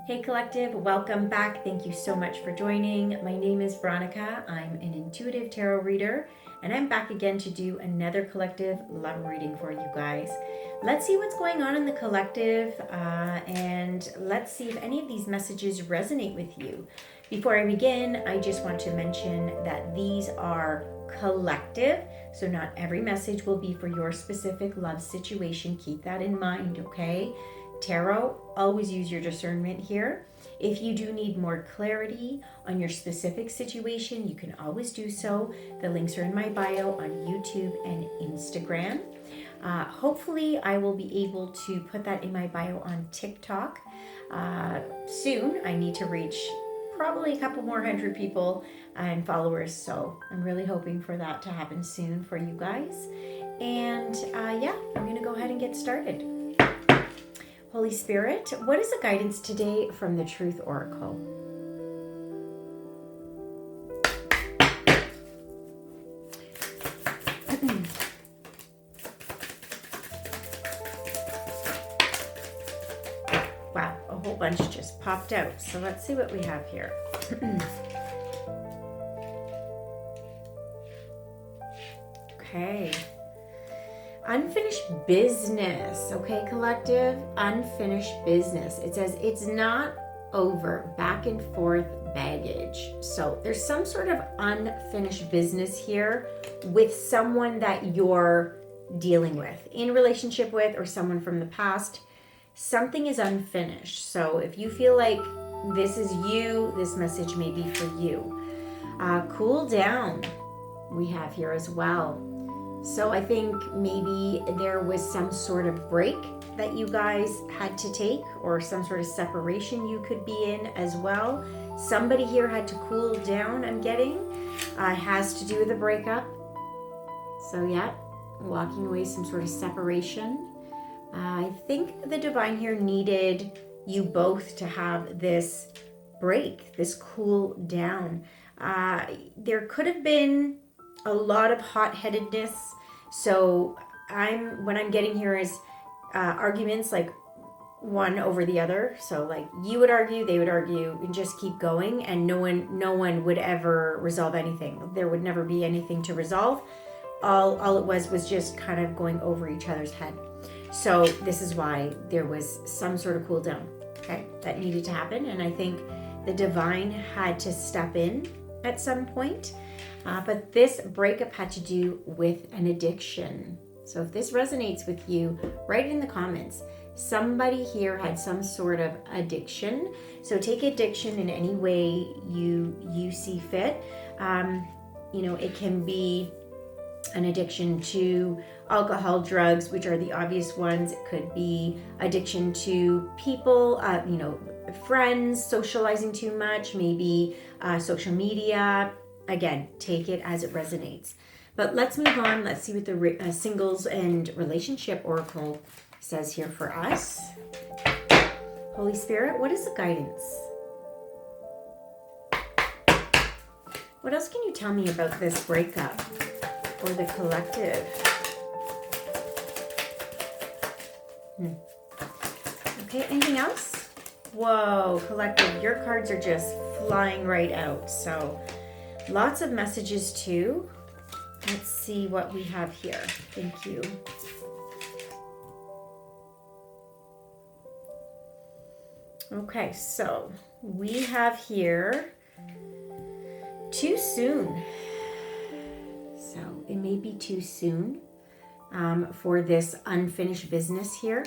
Hey Collective, welcome back. Thank you so much for joining. My name is Veronica. I'm an intuitive tarot reader, and I'm back again to do another collective love reading for you guys. Let's see what's going on in the collective, and let's see if any of these messages resonate with you. Before I begin, I just want to mention that these are collective, so not every message will be for your specific love situation. Keep that in mind, okay? Tarot, always use your discernment here. If you do need more clarity on your specific situation, you can always do so. The links are in my bio on YouTube and Instagram. Hopefully, I will be able to put that in my bio on TikTok soon. I need to reach probably a couple more hundred people and followers, so I'm really hoping for that to happen soon for you guys. And yeah, I'm going to go ahead and get started. Holy Spirit, what is the guidance today from the Truth Oracle? Wow, a whole bunch just popped out. So let's see what we have here. Okay. Unfinished business, okay, collective? Unfinished business. It says it's not over, back and forth baggage. So there's some sort of unfinished business here with someone that you're dealing with, in relationship with, or someone from the past. Something is unfinished. So if you feel like this is you, this message may be for you. Cool down, we have here as well. So I think maybe there was some sort of break that you guys had to take, or some sort of separation you could be in as well. Somebody here had to cool down, I'm getting. Has to do with a breakup. So yeah, walking away, some sort of separation. I think the divine here needed you both to have this break, this cool down. There could have been a lot of hot-headedness. So what I'm getting here is arguments, like one over the other. So like you would argue, they would argue, and just keep going, and no one would ever resolve anything. There would never be anything to resolve. All it was just kind of going over each other's head. So this is why there was some sort of cool down, okay, that needed to happen. And I think the divine had to step in at some point. But this breakup had to do with an addiction. So if this resonates with you, write it in the comments. Somebody here had some sort of addiction. So take addiction in any way you see fit. It can be an addiction to alcohol, drugs, which are the obvious ones. It could be addiction to people, friends, socializing too much, maybe social media. Again, take it as it resonates. But let's move on. Let's see what the singles and relationship oracle says here for us. Holy Spirit, what is the guidance? What else can you tell me about this breakup or the collective? Okay, anything else? Whoa, collective, your cards are just flying right out. So lots of messages too. Let's see what we have here. Thank you. Okay, so we have here too soon. So it may be too soon for this unfinished business here.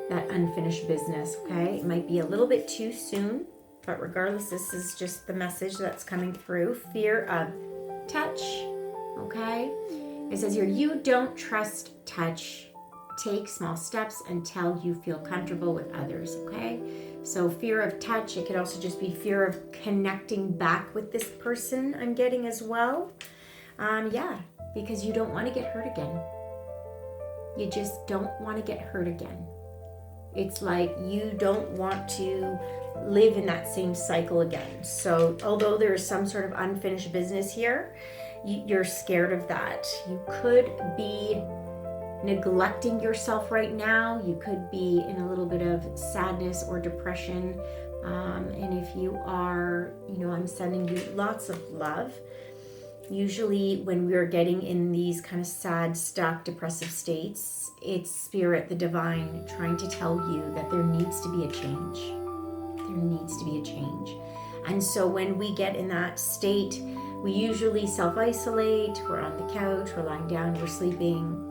That unfinished business, okay? It might be a little bit too soon. But regardless, this is just the message that's coming through. Fear of touch, okay? It says here, you don't trust touch. Take small steps until you feel comfortable with others, okay? So fear of touch. It could also just be fear of connecting back with this person, I'm getting as well. Yeah, because you don't want to get hurt again. You just don't want to get hurt again. It's like you don't want to live in that same cycle again. So although there is some sort of unfinished business here, you're scared of that. You could be neglecting yourself right now. You could be in a little bit of sadness or depression. And if you are, I'm sending you lots of love. Usually when we're getting in these kind of sad, stuck, depressive states, it's Spirit, the divine, trying to tell you that there needs to be a change. There needs to be a change. And so when we get in that state, we usually self-isolate, we're on the couch, we're lying down, we're sleeping.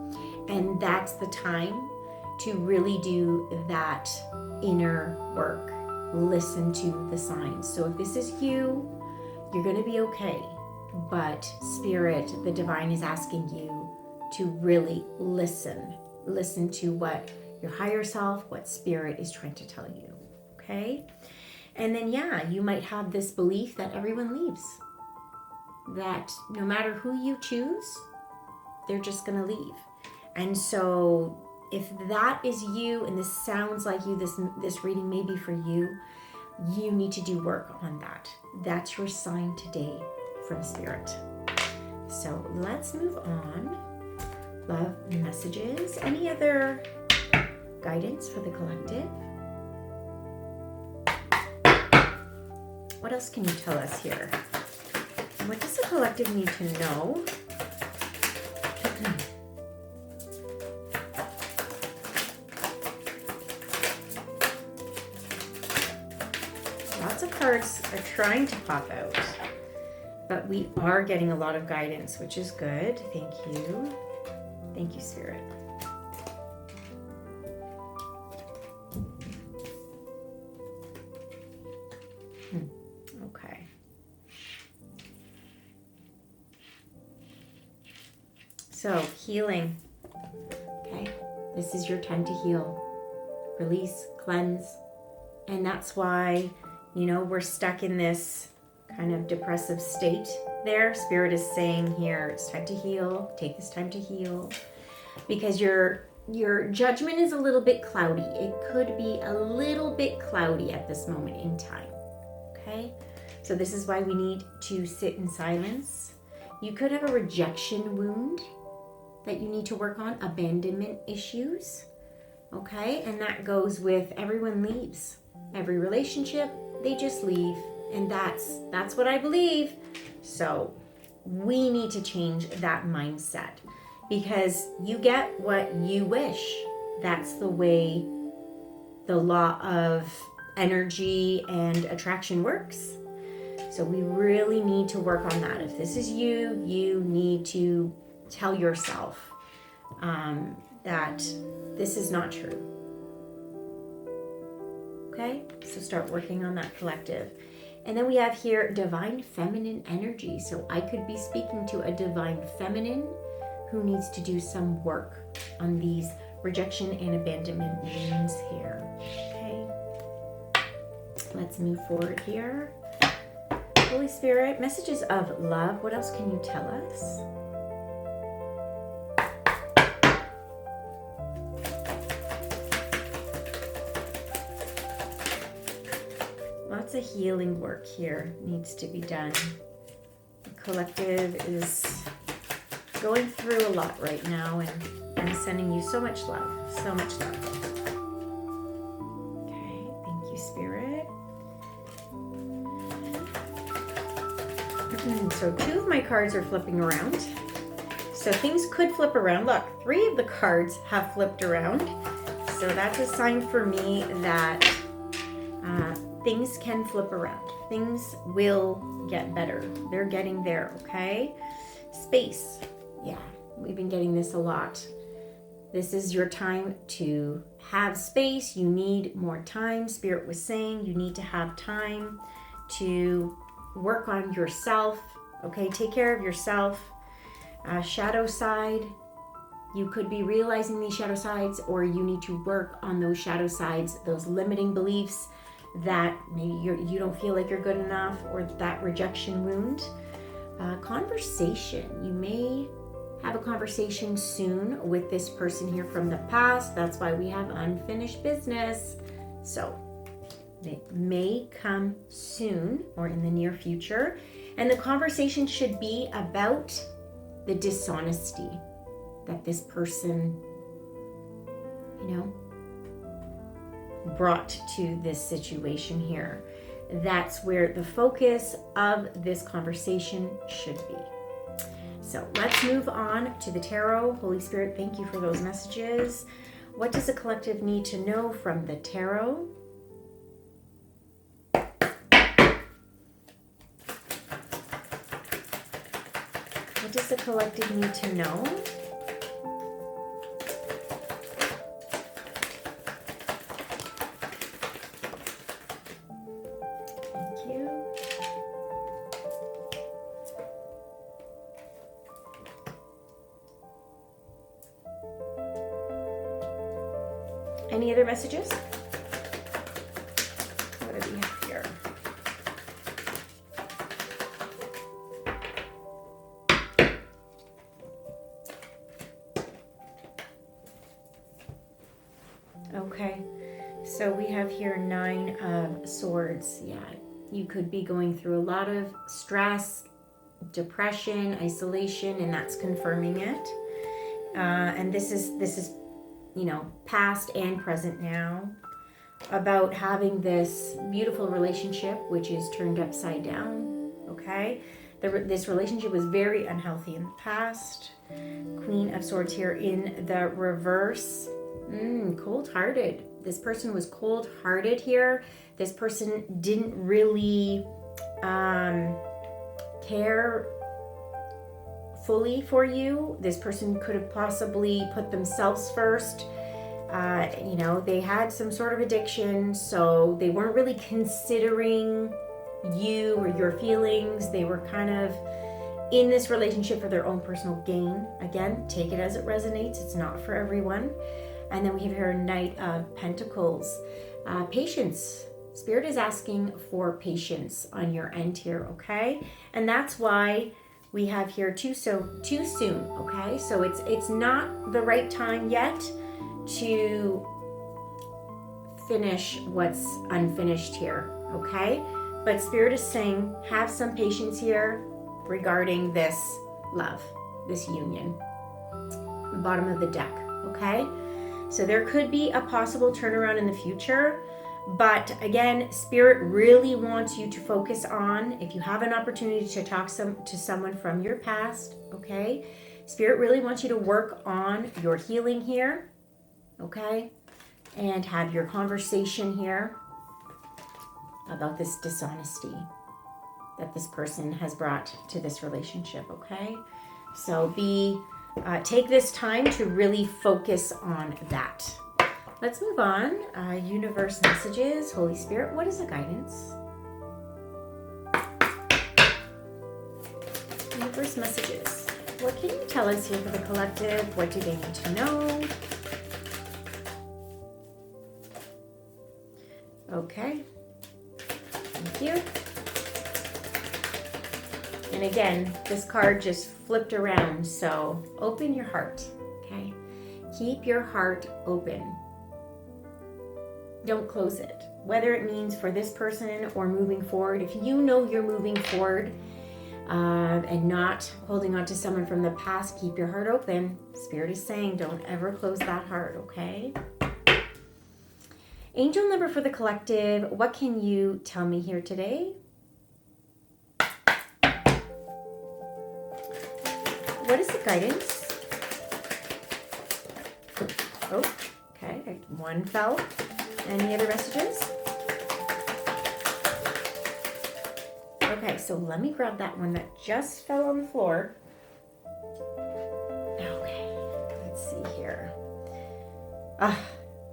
And that's the time to really do that inner work. Listen to the signs. So if this is you, you're going to be okay. But Spirit, the divine, is asking you to really listen. Listen to what your higher self, what Spirit is trying to tell you. Okay? And then, you might have this belief that everyone leaves. That no matter who you choose, they're just going to leave. And so if that is you, and this sounds like you, this reading may be for you, you need to do work on that. That's your sign today from Spirit. So let's move on. Love messages. Any other guidance for the collective? What else can you tell us here? What does the collective need to know? Lots of cards are trying to pop out, but we are getting a lot of guidance, which is good. Thank you. Thank you, Spirit. Okay. So, healing. Okay. This is your time to heal. Release, cleanse. And that's why, we're stuck in this kind of depressive state there. Spirit is saying here, it's time to heal. Take this time to heal. Because your judgment is a little bit cloudy. It could be a little bit cloudy at this moment in time. Okay? So this is why we need to sit in silence. You could have a rejection wound that you need to work on, abandonment issues. Okay? And that goes with everyone leaves. Every relationship, they just leave. And that's what I believe. So we need to change that mindset, because you get what you wish. That's the way the law of energy and attraction works. So we really need to work on that. If this is you, you need to tell yourself that this is not true. Okay? So start working on that, collective. And then we have here divine feminine energy. So I could be speaking to a divine feminine who needs to do some work on these rejection and abandonment wounds here. Okay. Let's move forward here. Holy Spirit, messages of love. What else can you tell us? Lots of healing work here needs to be done. The collective is going through a lot right now, and I'm sending you so much love, so much love. Okay, thank you, Spirit. So 2 of my cards are flipping around. So things could flip around. Look, 3 of the cards have flipped around. So that's a sign for me that things can flip around. Things will get better. They're getting there, okay? Space. Yeah, we've been getting this a lot. This is your time to have space. You need more time. Spirit was saying you need to have time to work on yourself, okay? Take care of yourself. Shadow side. You could be realizing these shadow sides, or you need to work on those shadow sides, those limiting beliefs that maybe you don't feel like you're good enough, or that rejection wound. Conversation. You may have a conversation soon with this person here from the past. That's why we have unfinished business. So it may come soon or in the near future. And the conversation should be about the dishonesty that this person brought to this situation here. That's where the focus of this conversation should be. So let's move on to the tarot. Holy Spirit, thank you for those messages. What does the collective need to know from the tarot? What does the collective need to know? Thank you. Any other messages? What do we have here? Okay, so we have here 9 of Swords. Yeah, you could be going through a lot of stress, depression, isolation, and that's confirming it. And this is past and present now, about having this beautiful relationship which is turned upside down. Okay, this relationship was very unhealthy in the past. Queen of Swords here in the reverse. Cold-hearted. This person was cold-hearted here. This person didn't really care fully for you. This person could have possibly put themselves first. They had some sort of addiction, so they weren't really considering you or your feelings. They were kind of in this relationship for their own personal gain. Again, take it as it resonates. It's not for everyone. And then we have here Knight of Pentacles. Patience. Spirit is asking for patience on your end here, okay? And that's why we have here too soon, okay? So it's not the right time yet to finish what's unfinished here, okay? But Spirit is saying have some patience here regarding this love, this union. Bottom of the deck, okay? So there could be a possible turnaround in the future, but again, Spirit really wants you to focus on, if you have an opportunity to talk to someone from your past, okay? Spirit really wants you to work on your healing here, okay? And have your conversation here about this dishonesty that this person has brought to this relationship, okay? So take this time to really focus on that. Let's move on. Universe messages. Holy Spirit, what is the guidance? Universe messages. What can you tell us here for the collective? What do they need to know? Okay. Thank you. And again, this card just flipped around, so open your heart, okay? Keep your heart open. Don't close it. Whether it means for this person or moving forward, if you know you're moving forward and not holding on to someone from the past, keep your heart open. Spirit is saying don't ever close that heart, okay? Angel number for the collective, what can you tell me here today? What is the guidance? Oh, okay, one fell. Any other messages? Okay, so let me grab that one that just fell on the floor. Okay, let's see here.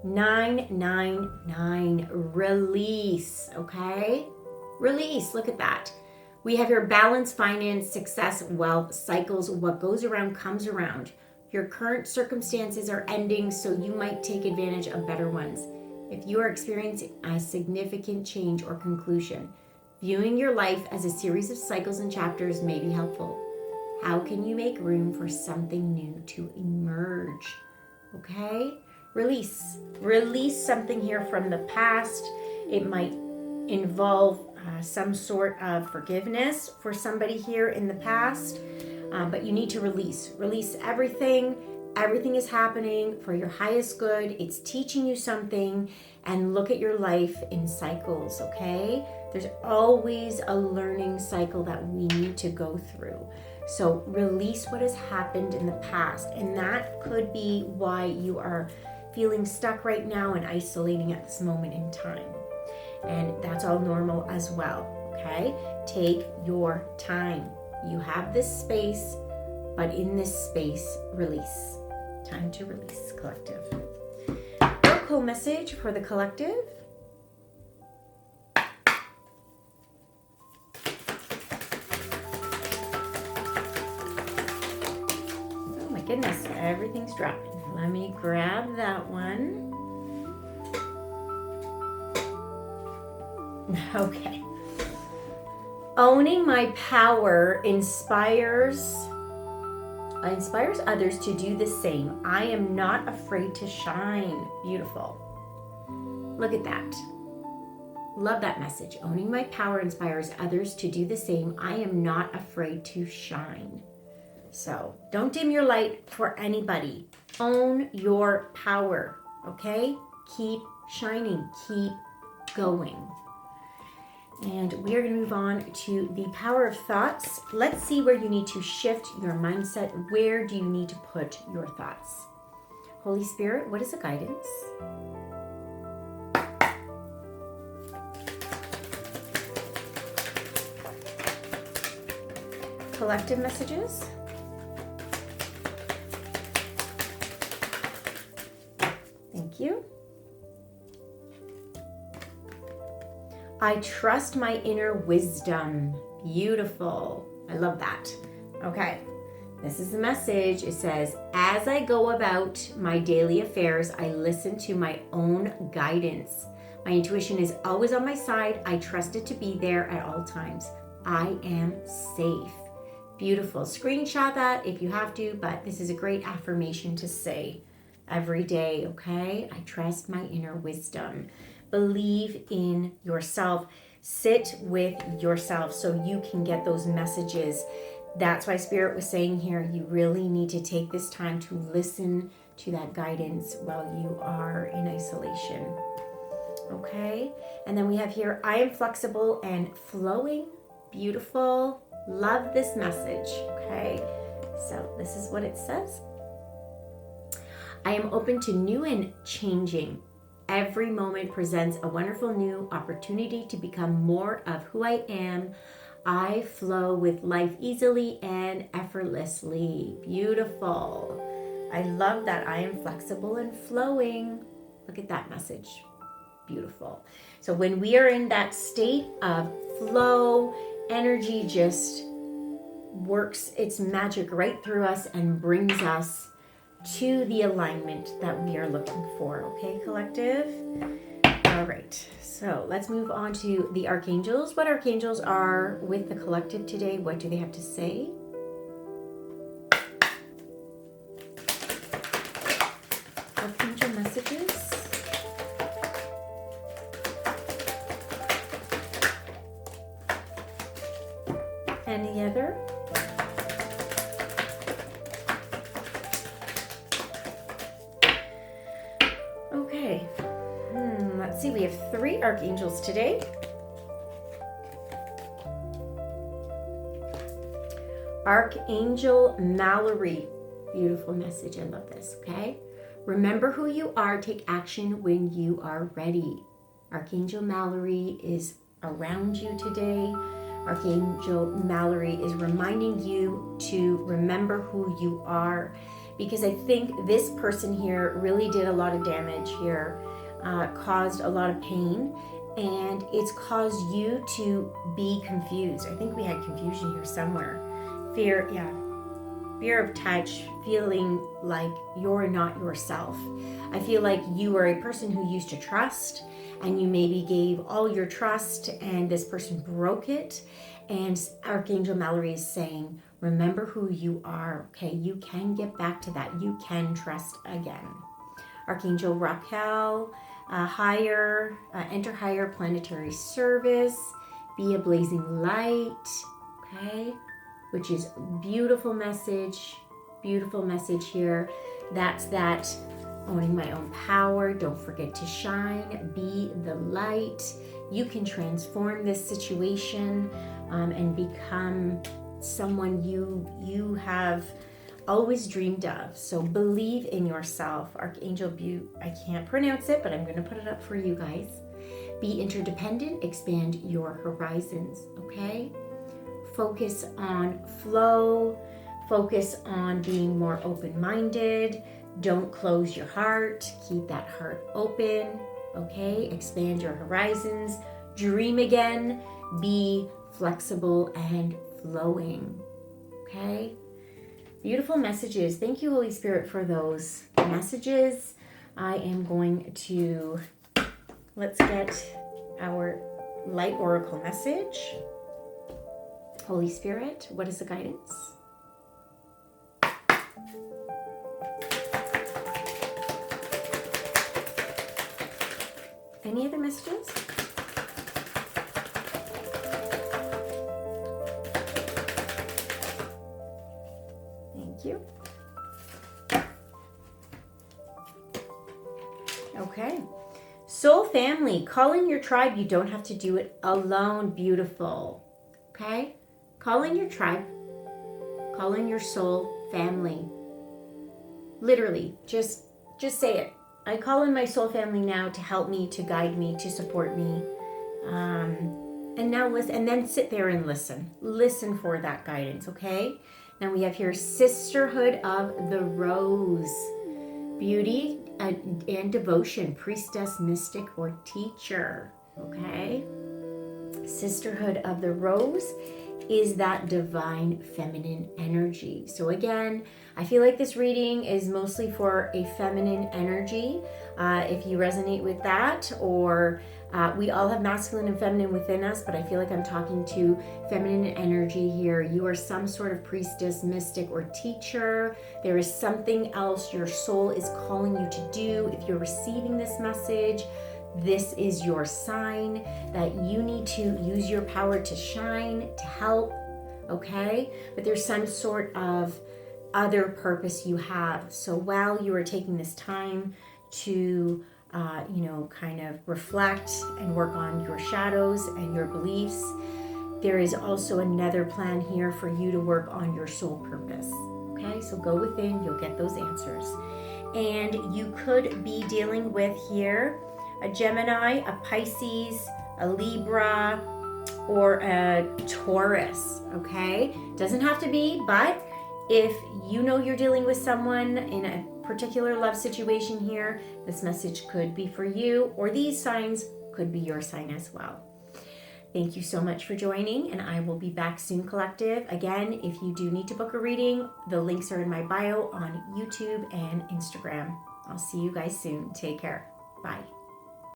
999, release, okay? Release, look at that. We have your balance, finance, success, wealth, cycles. What goes around comes around. Your current circumstances are ending, so you might take advantage of better ones. If you are experiencing a significant change or conclusion, viewing your life as a series of cycles and chapters may be helpful. How can you make room for something new to emerge? Okay? Release. Release something here from the past. It might involve some sort of forgiveness for somebody here in the past, but you need to release everything everything is happening for your highest good. It's teaching you something, and look at your life in cycles, okay? There's always a learning cycle that we need to go through. So release what has happened in the past, and that could be why you are feeling stuck right now and isolating at this moment in time. And that's all normal as well, okay? Take your time. You have this space, but in this space, release. Time to release, collective. Oracle message for the collective. Oh my goodness, everything's dropping. Let me grab that one. Okay. Owning my power inspires others to do the same. I am not afraid to shine. Beautiful. Look at that. Love that message. Owning my power inspires others to do the same. I am not afraid to shine. So don't dim your light for anybody. Own your power, okay? Keep shining. Keep going. And we are going to move on to the power of thoughts. Let's see where you need to shift your mindset. Where do you need to put your thoughts? Holy Spirit, what is the guidance? Collective messages. Thank you. I trust my inner wisdom. Beautiful. I love that. Okay. This is the message. It says, as I go about my daily affairs, I listen to my own guidance. My intuition is always on my side. I trust it to be there at all times. I am safe. Beautiful. Screenshot that if you have to, but this is a great affirmation to say every day, okay? I trust my inner wisdom. Believe in yourself. Sit with yourself so you can get those messages. That's why Spirit was saying here, you really need to take this time to listen to that guidance while you are in isolation. Okay? And then we have here, I am flexible and flowing. Beautiful. Love this message. Okay? So this is what it says. I am open to new and changing. Every moment presents a wonderful new opportunity to become more of who I am. I flow with life easily and effortlessly. Beautiful. I love that. I am flexible and flowing. Look at that message. Beautiful. So when we are in that state of flow, energy just works its magic right through us and brings us to the alignment that we are looking for. Okay, collective? All right, so let's move on to the archangels. What archangels are with the collective today? What do they have to say? Archangel messages. Any other? Okay, let's see, we have 3 archangels today. Archangel Mallory. Beautiful message, I love this, okay? Remember who you are, take action when you are ready. Archangel Mallory is around you today. Archangel Mallory is reminding you to remember who you are, because I think this person here really did a lot of damage here, caused a lot of pain, and it's caused you to be confused. I think we had confusion here somewhere. Fear of touch, feeling like you're not yourself. I feel like you are a person who used to trust, and you maybe gave all your trust and this person broke it. And Archangel Mallory is saying, remember who you are, okay? You can get back to that. You can trust again. Archangel Raquel, enter higher planetary service, be a blazing light, okay? Which is beautiful message here. That's that owning my own power. Don't forget to shine, be the light. You can transform this situation and become someone you have always dreamed of. So believe in yourself. Archangel Butte, I can't pronounce it, but I'm going to put it up for you guys. Be interdependent, expand your horizons, okay? Focus on flow, focus on being more open-minded. Don't close your heart, keep that heart open, okay? Expand your horizons, dream again, be flexible and flowing, okay? Beautiful messages. Thank you, Holy Spirit, for those messages. I am going to, let's get our light oracle message. Holy Spirit, what is the guidance? Any other messages? Thank you. Okay. Soul family, call in your tribe. You don't have to do it alone. Beautiful. Okay? Call in your tribe. Call in your soul family. Literally, just say it. I call in my soul family now to help me, to guide me, to support me. And now listen, and then sit there and listen. Listen for that guidance, okay? Now we have here Sisterhood of the Rose. Beauty and devotion, priestess, mystic, or teacher, okay? Sisterhood of the Rose is that divine feminine energy. So again, I feel like this reading is mostly for a feminine energy. If you resonate with that, or we all have masculine and feminine within us, but I feel like I'm talking to feminine energy here. You are some sort of priestess, mystic, or teacher. There is something else your soul is calling you to do. If you're receiving this message, this is your sign that you need to use your power to shine, to help, okay? But there's some sort of other purpose you have. So while you are taking this time to, kind of reflect and work on your shadows and your beliefs, there is also another plan here for you to work on your soul purpose, okay? So go within, you'll get those answers. And you could be dealing with here a Gemini, a Pisces, a Libra, or a Taurus, okay? Doesn't have to be, but if you know you're dealing with someone in a particular love situation here, this message could be for you, or these signs could be your sign as well. Thank you so much for joining, and I will be back soon, collective. Again, if you do need to book a reading, the links are in my bio on YouTube and Instagram. I'll see you guys soon. Take care. Bye.